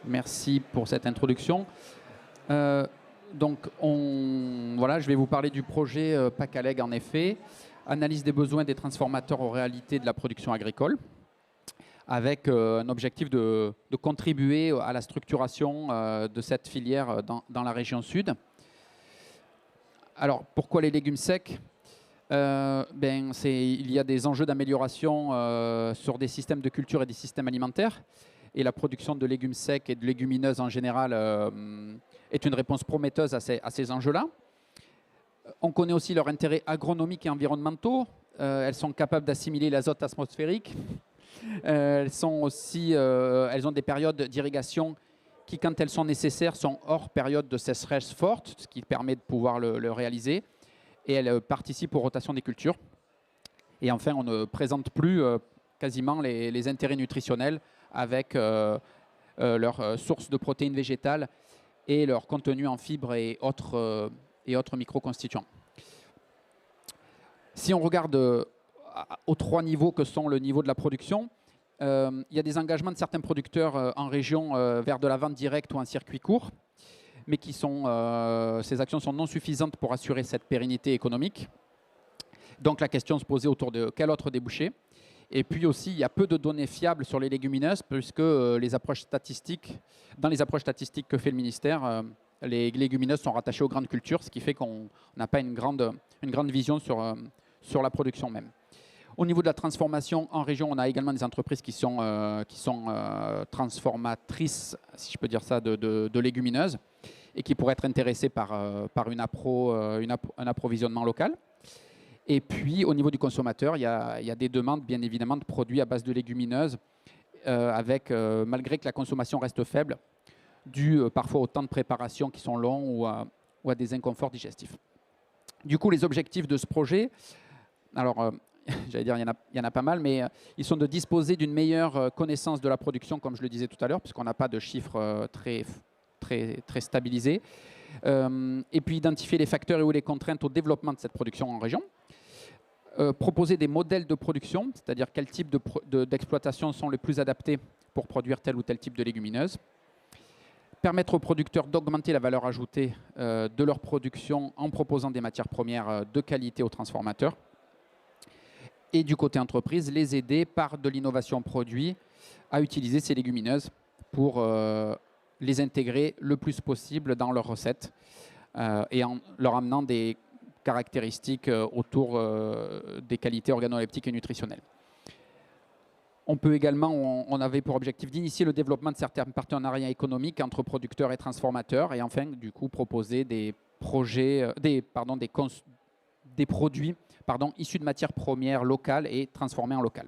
Merci pour cette introduction. Voilà, je vais vous parler du projet PACALEG en effet. Analyse des besoins des transformateurs aux réalités de la production agricole, avec un objectif de contribuer à la structuration de cette filière dans la région sud. Alors, pourquoi les légumes secs? Il y a des enjeux d'amélioration sur des systèmes de culture et des systèmes alimentaires. Et la production de légumes secs et de légumineuses en général est une réponse prometteuse à ces enjeux-là. On connaît aussi leurs intérêts agronomiques et environnementaux. Elles sont capables d'assimiler l'azote atmosphérique. Elles ont des périodes d'irrigation qui, quand elles sont nécessaires, sont hors période de sécheresse forte, ce qui permet de pouvoir le réaliser. Et elles participent aux rotations des cultures. Et enfin, on ne présente plus quasiment les intérêts nutritionnels avec leur source de protéines végétales et leur contenu en fibres et autres microconstituants. Si on regarde aux trois niveaux que sont le niveau de la production, il y a des engagements de certains producteurs en région vers de la vente directe ou en circuit court, mais ces actions sont non suffisantes pour assurer cette pérennité économique. Donc la question se posait autour de quel autre débouché. Et puis aussi, il y a peu de données fiables sur les légumineuses, puisque dans les approches statistiques que fait le ministère, les légumineuses sont rattachées aux grandes cultures, ce qui fait qu'on n'a pas une grande vision sur la production même. Au niveau de la transformation en région, on a également des entreprises qui sont transformatrices, si je peux dire ça, de légumineuses, et qui pourraient être intéressées par un approvisionnement local. Et puis, au niveau du consommateur, il y a des demandes, bien évidemment, de produits à base de légumineuses, malgré que la consommation reste faible, dû parfois au temps de préparation qui sont longs ou à des inconforts digestifs. Du coup, les objectifs de ce projet, alors, j'allais dire, il y en a pas mal, mais ils sont de disposer d'une meilleure connaissance de la production, comme je le disais tout à l'heure, puisqu'on n'a pas de chiffres très stabilisés. Et puis, identifier les facteurs et ou les contraintes au développement de cette production en région. Proposer des modèles de production, c'est-à-dire quel type d'exploitation sont les plus adaptés pour produire tel ou tel type de légumineuse. Permettre aux producteurs d'augmenter la valeur ajoutée de leur production en proposant des matières premières de qualité aux transformateurs. Et du côté entreprise, les aider par de l'innovation produit à utiliser ces légumineuses pour les intégrer le plus possible dans leurs recettes et en leur amenant des caractéristiques autour des qualités organoleptiques et nutritionnelles. On peut également, on avait pour objectif d'initier le développement de certains partenariats économiques entre producteurs et transformateurs et enfin, du coup, proposer des produits issus de matières premières locales et transformés en local.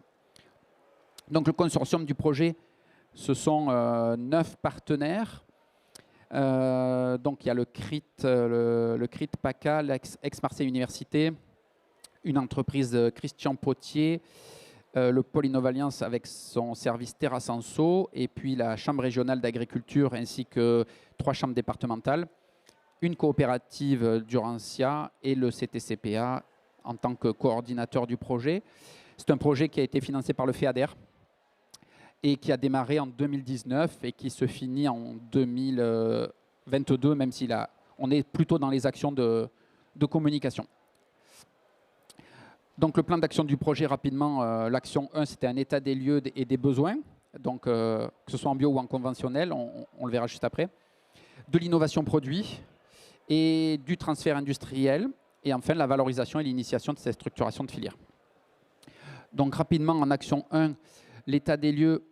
Donc le consortium du projet, ce sont 9 partenaires. Donc il y a le CRIT PACA, l'ex-Marseille Université, une entreprise Christian Potier, le pôle Innovalliance avec son service Terra Senso, et puis la Chambre régionale d'agriculture ainsi que 3 chambres départementales, une coopérative d'Urantia et le CTCPA en tant que coordinateur du projet. C'est un projet qui a été financé par le FEADER et qui a démarré en 2019 et qui se finit en 2022, même si on est plutôt dans les actions de communication. Donc le plan d'action du projet, rapidement, l'action 1, c'était un état des lieux et des besoins, donc que ce soit en bio ou en conventionnel, on le verra juste après. De l'innovation produit et du transfert industriel, et enfin la valorisation et l'initiation de cette structuration de filière. Donc rapidement, en action 1, l'état des lieux,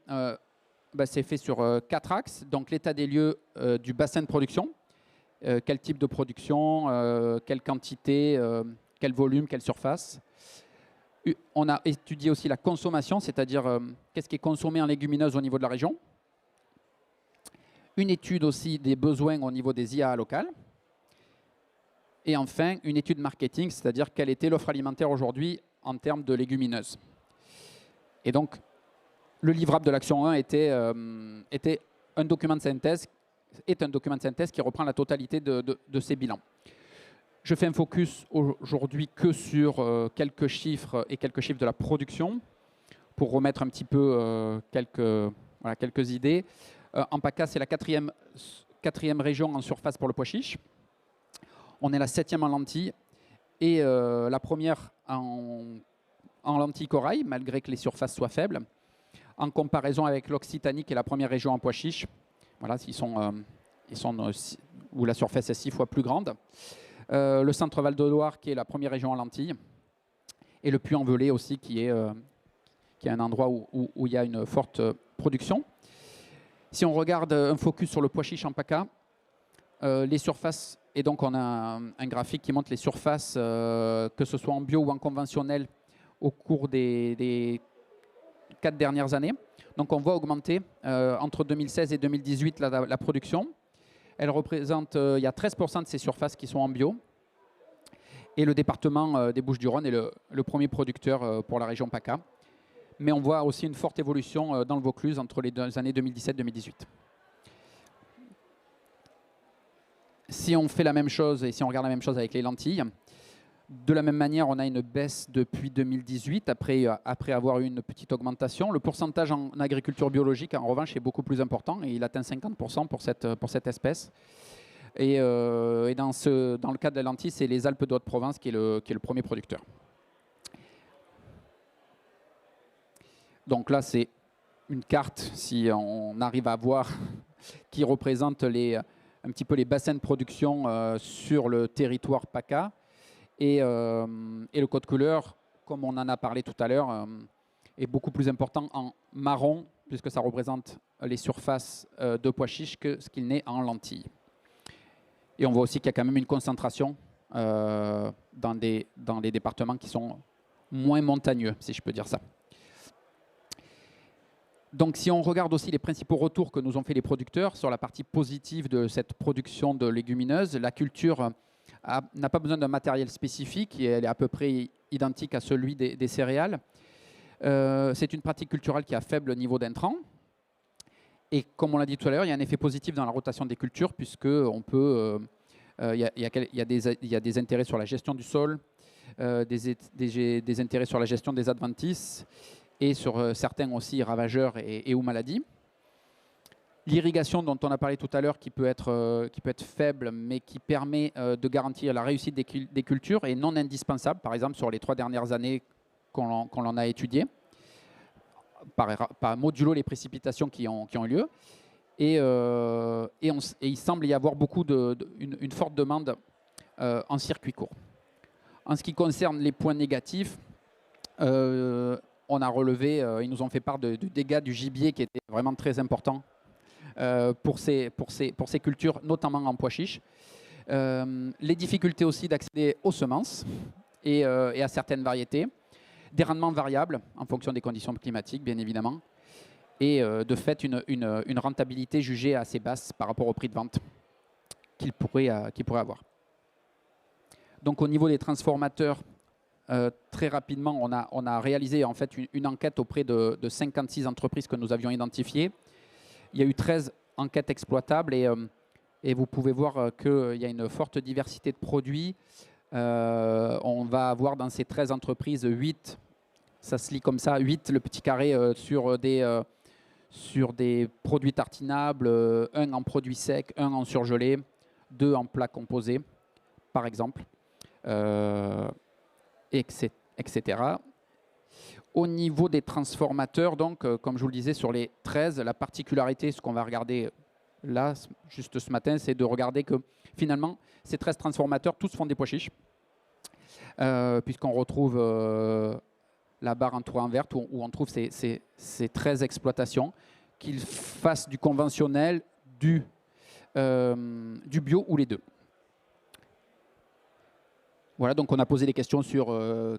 c'est fait sur 4 axes. Donc l'état des lieux du bassin de production, quel type de production, quelle quantité, quel volume, quelle surface. On a étudié aussi la consommation, c'est-à-dire qu'est-ce qui est consommé en légumineuses au niveau de la région. Une étude aussi des besoins au niveau des IAA locales. Et enfin, une étude marketing, c'est-à-dire quelle était l'offre alimentaire aujourd'hui en termes de légumineuses. Et donc, le livrable de l'action 1 était un document de synthèse qui reprend la totalité de ces bilans. Je fais un focus aujourd'hui que sur quelques chiffres de la production pour remettre un petit peu quelques idées. En PACA, c'est la quatrième région en surface pour le pois chiche. On est la 7e en lentilles et la première en lentilles corail, malgré que les surfaces soient faibles. En comparaison avec l'Occitanie, qui est la première région en pois chiche, voilà, où la surface est 6 fois plus grande. Le Centre-Val de Loire, qui est la première région en lentilles. Et le Puy-en-Velay aussi, qui est un endroit où il y a une forte production. Si on regarde un focus sur le pois chiche en PACA, les surfaces, et donc on a un graphique qui montre les surfaces, que ce soit en bio ou en conventionnel, au cours des 4 dernières années. Donc on voit augmenter entre 2016 et 2018 la production. Elle représente, il y a 13% de ces surfaces qui sont en bio. Et le département des Bouches-du-Rhône est le premier producteur pour la région PACA. Mais on voit aussi une forte évolution dans le Vaucluse entre les années 2017 et 2018. Si on fait la même chose et si on regarde la même chose avec les lentilles, de la même manière, on a une baisse depuis 2018 après avoir eu une petite augmentation. Le pourcentage en agriculture biologique, en revanche, est beaucoup plus important et il atteint 50% pour cette espèce. Et dans le cas de la lentille, c'est les Alpes de Haute-Provence qui est le premier producteur. Donc là, c'est une carte, si on arrive à voir, qui représente un petit peu les bassins de production sur le territoire PACA. Et le code couleur, comme on en a parlé tout à l'heure, est beaucoup plus important en marron, puisque ça représente les surfaces de pois chiches que ce qu'il n'est en lentilles. Et on voit aussi qu'il y a quand même une concentration dans les départements qui sont moins montagneux, si je peux dire ça. Donc si on regarde aussi les principaux retours que nous ont fait les producteurs sur la partie positive de cette production de légumineuses, la culture n'a pas besoin d'un matériel spécifique, et elle est à peu près identique à celui des céréales. C'est une pratique culturelle qui a faible niveau d'intrants. Et comme on l'a dit tout à l'heure, il y a un effet positif dans la rotation des cultures, puisqu'on peut, il y a des intérêts sur la gestion du sol, des intérêts sur la gestion des adventices, et sur certains aussi ravageurs et ou maladies. L'irrigation dont on a parlé tout à l'heure, qui peut être faible, mais qui permet de garantir la réussite des cultures, est non indispensable, par exemple sur les 3 dernières années qu'on en a étudiées, par modulo les précipitations qui ont eu lieu. Et il semble y avoir une forte demande en circuit court. En ce qui concerne les points négatifs, on a relevé, ils nous ont fait part de dégâts du gibier qui étaient vraiment très importants pour ces cultures, notamment en pois chiches. Les difficultés aussi d'accéder aux semences et à certaines variétés. Des rendements variables en fonction des conditions climatiques, bien évidemment. Et de fait, une rentabilité jugée assez basse par rapport au prix de vente qu'il pourrait avoir. Donc au niveau des transformateurs, très rapidement, on a réalisé en fait une enquête auprès de 56 entreprises que nous avions identifiées. Il y a eu 13 enquêtes exploitables et vous pouvez voir qu'il y a une forte diversité de produits. On va avoir dans ces 13 entreprises 8, ça se lit comme ça, 8 le petit carré sur des produits tartinables, 1 en produits secs, 1 en surgelé, 2 en plats composés, par exemple, etc. Au niveau des transformateurs, donc, comme je vous le disais, sur les 13, la particularité, ce qu'on va regarder là, juste ce matin, c'est de regarder que finalement, ces 13 transformateurs, tous font des pois chiches, puisqu'on retrouve la barre entourée en verte où on trouve ces 13 exploitations, qu'ils fassent du conventionnel, du bio ou les deux. Voilà, donc on a posé des questions sur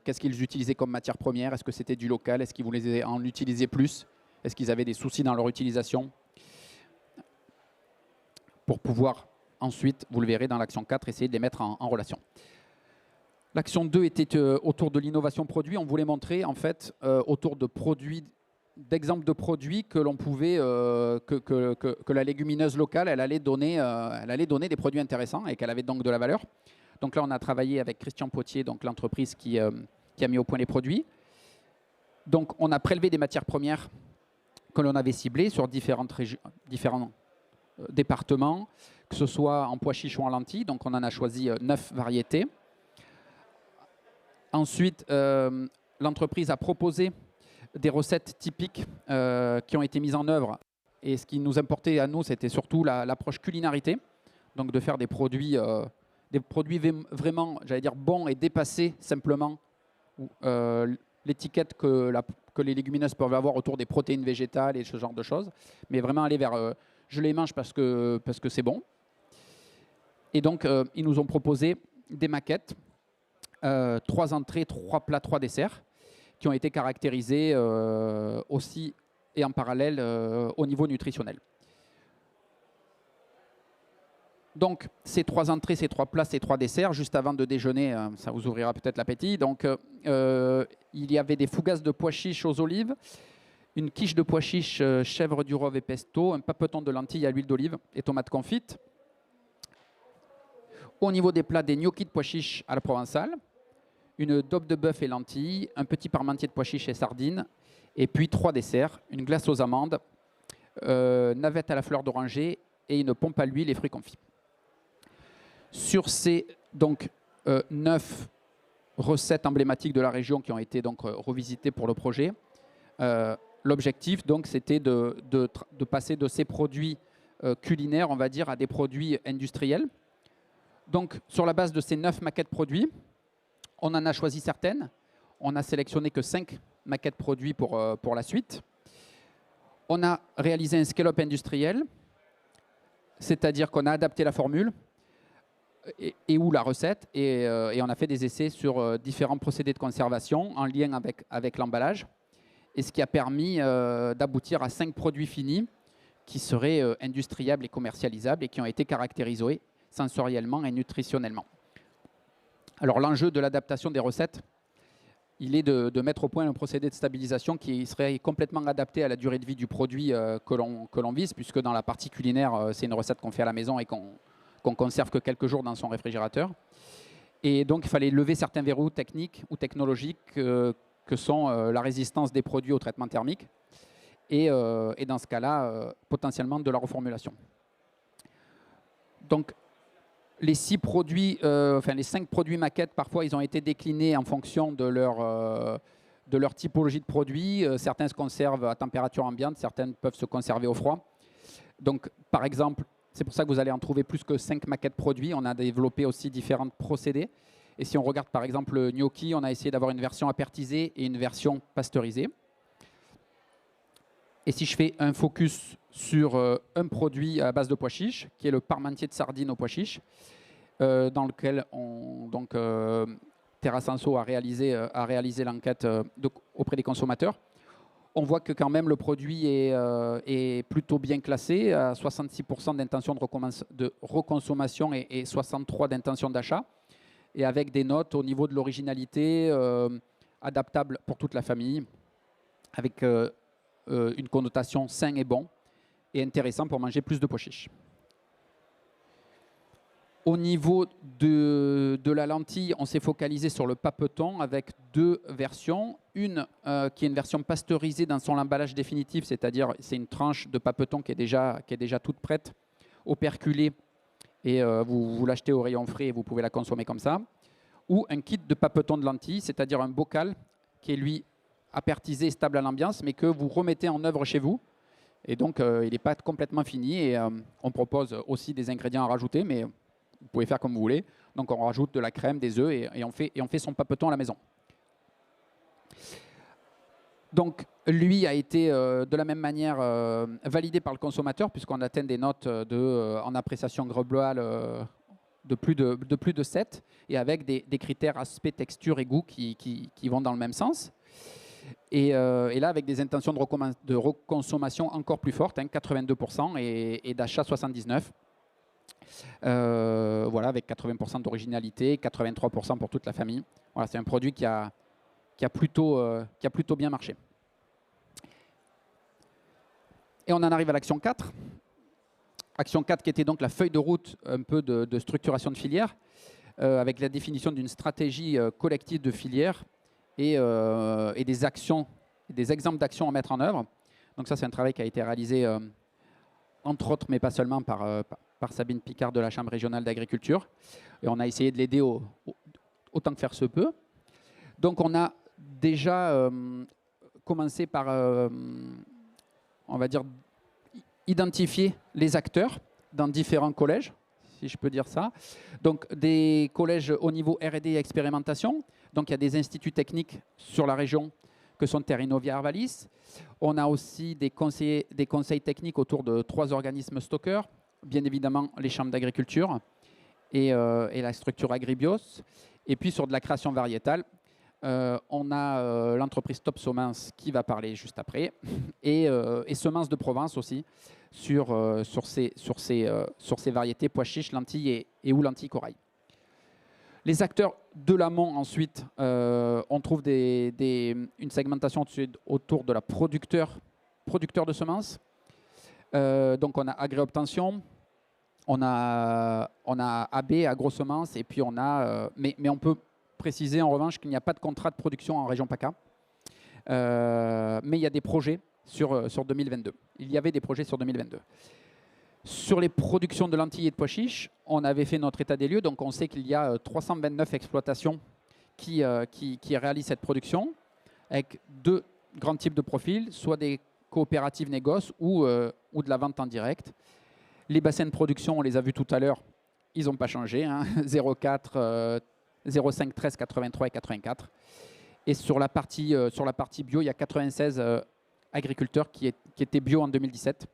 qu'est-ce qu'ils utilisaient comme matière première, est-ce que c'était du local, est-ce qu'ils voulaient en utiliser plus, est-ce qu'ils avaient des soucis dans leur utilisation, pour pouvoir ensuite, vous le verrez dans l'action 4, essayer de les mettre en relation. L'action 2 était autour de l'innovation produit. On voulait montrer en fait autour de produits, d'exemples de produits que l'on pouvait, que la légumineuse locale, elle allait donner des produits intéressants et qu'elle avait donc de la valeur. Donc là, on a travaillé avec Christian Potier, donc l'entreprise qui a mis au point les produits. Donc on a prélevé des matières premières que l'on avait ciblés sur différents départements, que ce soit en pois chiches ou en lentilles. Donc on en a choisi 9 variétés. Ensuite, l'entreprise a proposé des recettes typiques qui ont été mises en œuvre. Et ce qui nous importait à nous, c'était surtout l'approche culinarité. Donc de faire des produits vraiment, j'allais dire, bons et dépasser simplement l'étiquette que les légumineuses peuvent avoir autour des protéines végétales et ce genre de choses. Mais vraiment aller vers je les mange parce que c'est bon. Et donc, ils nous ont proposé des maquettes, 3 entrées, 3 plats, 3 desserts, qui ont été caractérisés aussi et en parallèle au niveau nutritionnel. Donc, ces 3 entrées, ces 3 plats, ces 3 desserts, juste avant de déjeuner, ça vous ouvrira peut-être l'appétit. Donc, il y avait des fougasses de pois chiches aux olives, une quiche de pois chiches chèvre du Rove et pesto, un papeton de lentilles à l'huile d'olive et tomates confites. Au niveau des plats, des gnocchis de pois chiches à la provençale, une daube de bœuf et lentilles, un petit parmentier de pois chiches et sardines, et puis 3 desserts, une glace aux amandes, navette à la fleur d'oranger et une pompe à l'huile et fruits confits. Sur ces 9 recettes emblématiques de la région qui ont été donc revisitées pour le projet, l'objectif c'était de passer de ces produits culinaires, on va dire, à des produits industriels. Donc sur la base de ces 9 maquettes produits, on en a choisi certaines. On a sélectionné que 5 maquettes produits pour la suite. On a réalisé un scale-up industriel, c'est-à-dire qu'on a adapté la formule et ou la recette, et on a fait des essais sur différents procédés de conservation en lien avec l'emballage, et ce qui a permis d'aboutir à 5 produits finis qui seraient industriables et commercialisables et qui ont été caractérisés sensoriellement et nutritionnellement. Alors l'enjeu de l'adaptation des recettes, il est de mettre au point un procédé de stabilisation qui serait complètement adapté à la durée de vie du produit que l'on vise, puisque dans la partie culinaire, c'est une recette qu'on fait à la maison et qu'on conserve que quelques jours dans son réfrigérateur. Et donc il fallait lever certains verrous techniques ou technologiques que sont la résistance des produits au traitement thermique et dans ce cas-là, potentiellement de la reformulation. Donc les 5 produits maquettes, parfois, ils ont été déclinés en fonction de leur typologie de produit. Certains se conservent à température ambiante, certaines peuvent se conserver au froid. Donc, par exemple, c'est pour ça que vous allez en trouver plus que 5 maquettes produits. On a développé aussi différents procédés. Et si on regarde, par exemple, le gnocchi, on a essayé d'avoir une version apertisée et une version pasteurisée. Et si je fais un focus sur un produit à base de pois chiches, qui est le parmentier de sardines aux pois chiches, dans lequel Terra Senso a réalisé l'enquête auprès des consommateurs, on voit que quand même le produit est plutôt bien classé, à 66% d'intention de reconsommation et 63% d'intention d'achat, et avec des notes au niveau de l'originalité, adaptable pour toute la famille, avec une connotation sain et bon, et intéressant pour manger plus de pois chiches. Au niveau de la lentille, on s'est focalisé sur le papeton avec 2 versions. Une qui est une version pasteurisée dans son emballage définitif, c'est-à-dire c'est une tranche de papeton qui est déjà toute prête, operculée, et vous l'achetez au rayon frais et vous pouvez la consommer comme ça. Ou un kit de papeton de lentilles, c'est-à-dire un bocal qui est lui apertisé, stable à l'ambiance, mais que vous remettez en œuvre chez vous. Et donc il n'est pas complètement fini, et on propose aussi des ingrédients à rajouter, mais vous pouvez faire comme vous voulez. Donc on rajoute de la crème, des œufs, et on fait son papeton à la maison. Donc lui a été de la même manière validé par le consommateur, puisqu'on atteint des notes en appréciation globale de plus de 7, et avec des critères aspect, texture et goût qui vont dans le même sens. Et là, avec des intentions de reconsommation encore plus fortes, 82%, et d'achat 79%. Voilà, avec 80% d'originalité, 83% pour toute la famille. Voilà, c'est un produit qui a plutôt bien marché. Et on en arrive à l'action 4. Action 4 qui était donc la feuille de route un peu de structuration de filière, avec la définition d'une stratégie collective de filière et des actions, des exemples d'actions à mettre en œuvre. Donc ça, c'est un travail qui a été réalisé, entre autres, mais pas seulement, par Sabine Picard de la Chambre régionale d'agriculture. Et on a essayé de l'aider autant que faire se peut. Donc on a déjà commencé par, on va dire, identifier les acteurs dans différents collèges, si je peux dire ça. Donc des collèges au niveau R&D et expérimentation. Donc il y a des instituts techniques sur la région que sont Terrinovia Arvalis. On a aussi des conseils techniques autour de 3 organismes stockeurs, bien évidemment les chambres d'agriculture et la structure Agribios. Et puis sur de la création variétale, on a l'entreprise Top Semence qui va parler juste après, et Semences de Provence aussi, sur ces variétés pois chiches, lentilles et ou lentilles corail. Les acteurs de l'amont, ensuite, on trouve une segmentation autour de la producteur de semences. Donc on a Agréobtention, on a AB, Agrosemences, et puis on a... mais on peut préciser en revanche qu'il n'y a pas de contrat de production en région PACA, mais il y a des projets sur 2022. Il y avait des projets sur 2022. Sur les productions de lentilles et de pois chiches, on avait fait notre état des lieux, donc on sait qu'il y a 329 exploitations qui réalisent cette production, avec 2 grands types de profils, soit des coopératives négoces ou de la vente en direct. Les bassins de production, on les a vus tout à l'heure, ils n'ont pas changé, hein, 0,4, 0,5, 13, 83 et 84. Et sur la partie bio, il y a 96 agriculteurs qui étaient bio en 2017.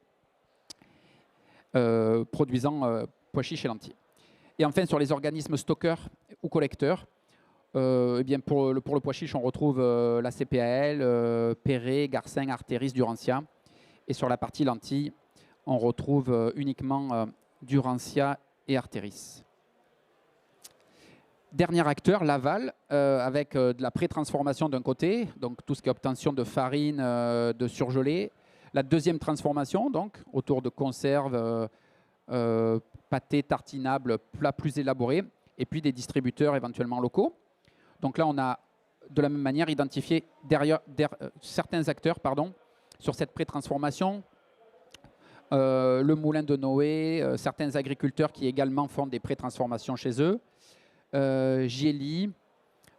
Produisant pois chiches et lentilles. Et enfin, sur les organismes stockeurs ou collecteurs, eh bien pour le pois chiche, on retrouve la CPAL, Perret, Garcin, Artéris, Durantia. Et sur la partie lentilles, on retrouve uniquement Durantia et Artéris. Dernier acteur, Laval, avec de la pré-transformation d'un côté, donc tout ce qui est obtention de farine, de surgelé. La deuxième transformation, donc, autour de conserves, pâtés, tartinables, plats plus élaborés, et puis des distributeurs éventuellement locaux. Donc là, on a de la même manière identifié certains acteurs sur cette pré-transformation. Le moulin de Noé, certains agriculteurs qui également font des pré-transformations chez eux. Gieli,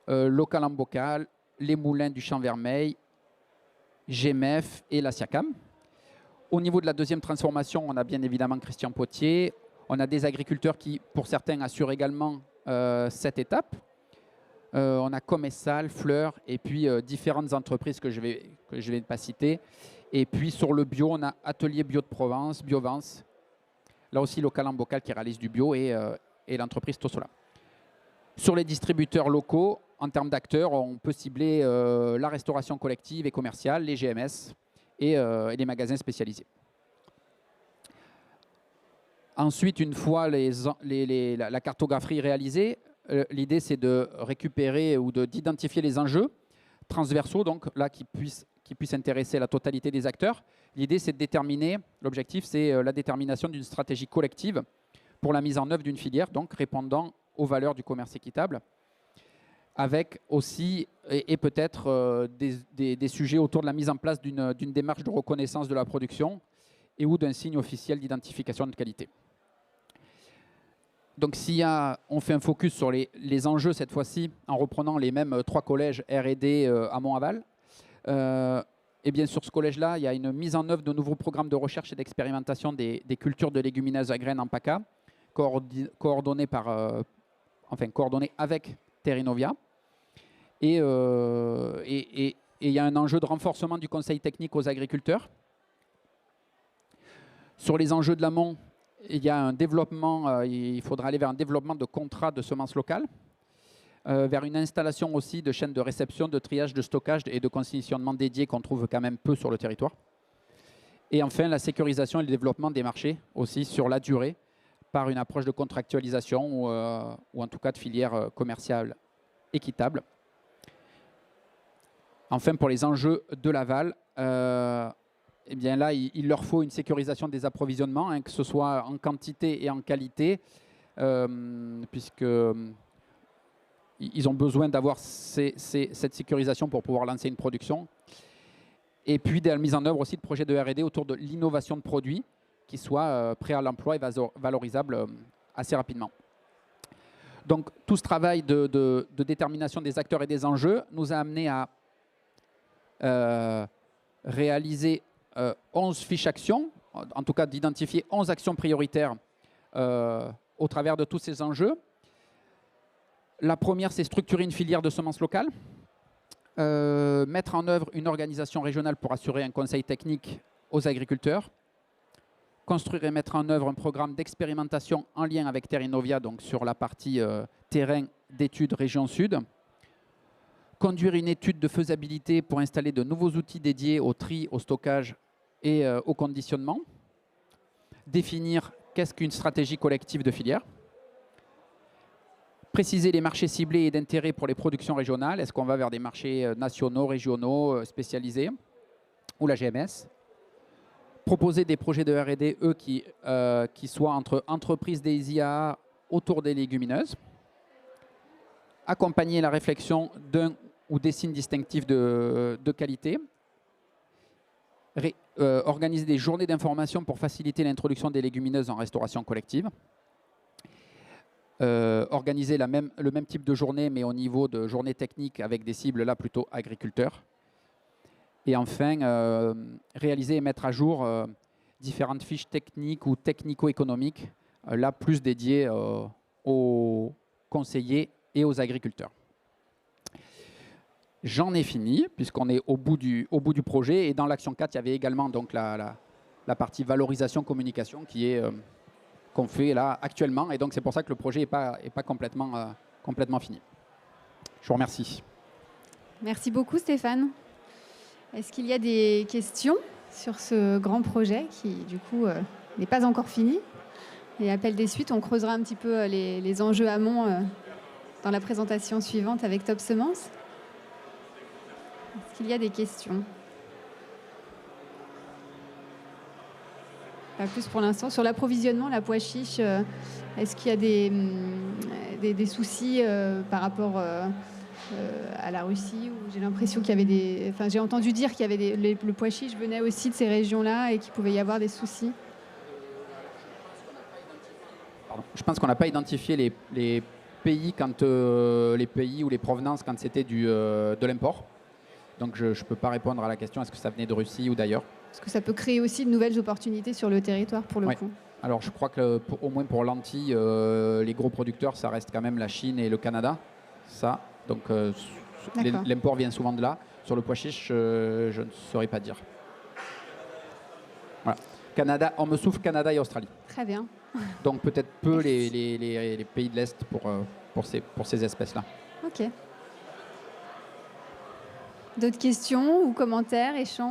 Local en Bocal, les moulins du Champ Vermeil, GMF et la SIACAM. Au niveau de la deuxième transformation, on a bien évidemment Christian Potier. On a des agriculteurs qui, pour certains, assurent également cette étape. On a Comessal, Fleur et puis différentes entreprises que je vais pas citer. Et puis sur le bio, on a Atelier Bio de Provence, Biovance. Là aussi, Local en Bocal qui réalise du bio et l'entreprise Tossola. Sur les distributeurs locaux, en termes d'acteurs, on peut cibler la restauration collective et commerciale, les GMS et les magasins spécialisés. Ensuite, une fois la cartographie réalisée, l'idée c'est de récupérer ou d'identifier les enjeux transversaux, donc là qui puissent intéresser la totalité des acteurs. L'idée c'est de déterminer, l'objectif c'est la détermination d'une stratégie collective pour la mise en œuvre d'une filière, donc répondant aux valeurs du commerce équitable, avec aussi et peut-être des sujets autour de la mise en place d'une démarche de reconnaissance de la production et ou d'un signe officiel d'identification de qualité. Donc on fait un focus sur les enjeux cette fois-ci, en reprenant les mêmes 3 collèges R&D amont-aval, et bien sur ce collège-là, il y a une mise en œuvre de nouveaux programmes de recherche et d'expérimentation des cultures de légumineuses à graines en PACA, coordonnées avec Terrinovia. Et il y a un enjeu de renforcement du conseil technique aux agriculteurs. Sur les enjeux de l'amont, il y a un développement, il faudra aller vers un développement de contrats de semences locales, vers une installation aussi de chaînes de réception, de triage, de stockage et de conditionnement dédiés qu'on trouve quand même peu sur le territoire. Et enfin, la sécurisation et le développement des marchés aussi sur la durée, par une approche de contractualisation ou en tout cas de filière commerciale équitable. Enfin, pour les enjeux de l'aval, eh bien là, il leur faut une sécurisation des approvisionnements, hein, que ce soit en quantité et en qualité, puisqu'ils ont besoin d'avoir cette sécurisation pour pouvoir lancer une production. Et puis de la mise en œuvre aussi de projets de R&D autour de l'innovation de produits qui soient prêts à l'emploi et valorisables assez rapidement. Donc tout ce travail de détermination des acteurs et des enjeux nous a amené à réaliser 11 fiches actions, en tout cas d'identifier 11 actions prioritaires au travers de tous ces enjeux. La première, c'est structurer une filière de semences locales, mettre en œuvre une organisation régionale pour assurer un conseil technique aux agriculteurs, construire et mettre en œuvre un programme d'expérimentation en lien avec Terrinovia, donc sur la partie terrain d'études région Sud, conduire une étude de faisabilité pour installer de nouveaux outils dédiés au tri, au stockage et au conditionnement, définir qu'est-ce qu'une stratégie collective de filière, préciser les marchés ciblés et d'intérêt pour les productions régionales. Est-ce qu'on va vers des marchés nationaux, régionaux, spécialisés ou la GMS? Proposer des projets de R&D, qui soient entre entreprises des IAA autour des légumineuses. Accompagner la réflexion d'un ou des signes distinctifs de qualité. Organiser des journées d'information pour faciliter l'introduction des légumineuses en restauration collective. Organiser le même type de journée, mais au niveau de journée technique avec des cibles là plutôt agriculteurs. Et enfin, réaliser et mettre à jour différentes fiches techniques ou technico-économiques, là plus dédiées aux conseillers et aux agriculteurs. J'en ai fini, puisqu'on est au bout du projet. Et dans l'action 4, il y avait également donc, la partie valorisation communication qui est qu'on fait là actuellement. Et donc c'est pour ça que le projet n'est pas complètement fini. Je vous remercie. Merci beaucoup Stéphane. Est-ce qu'il y a des questions sur ce grand projet qui du coup n'est pas encore fini? Et appel des suites, on creusera un petit peu les enjeux amont dans la présentation suivante avec Top Semences. Est-ce qu'il y a des questions? Pas plus pour l'instant. Sur l'approvisionnement, la pois chiche, est-ce qu'il y a des soucis par rapport à la Russie, où j'ai l'impression qu'il y avait des... Enfin, j'ai entendu dire qu'il y avait le pois chiche venait aussi de ces régions-là et qu'il pouvait y avoir des soucis. Je pense qu'on n'a pas identifié les pays les pays ou les provenances quand c'était de l'import. Donc je ne peux pas répondre à la question est-ce que ça venait de Russie ou d'ailleurs. Est-ce que ça peut créer aussi de nouvelles opportunités sur le territoire pour le coup? Alors je crois que au moins pour lentilles, les gros producteurs, ça reste quand même la Chine et le Canada. Ça, donc l'import vient souvent de là. Sur le pois chiche, je ne saurais pas dire. Voilà. Canada, on me souffle Canada et Australie. Très bien. Donc peut-être peu les pays de l'Est pour ces espèces-là. Ok. D'autres questions ou commentaires, échanges?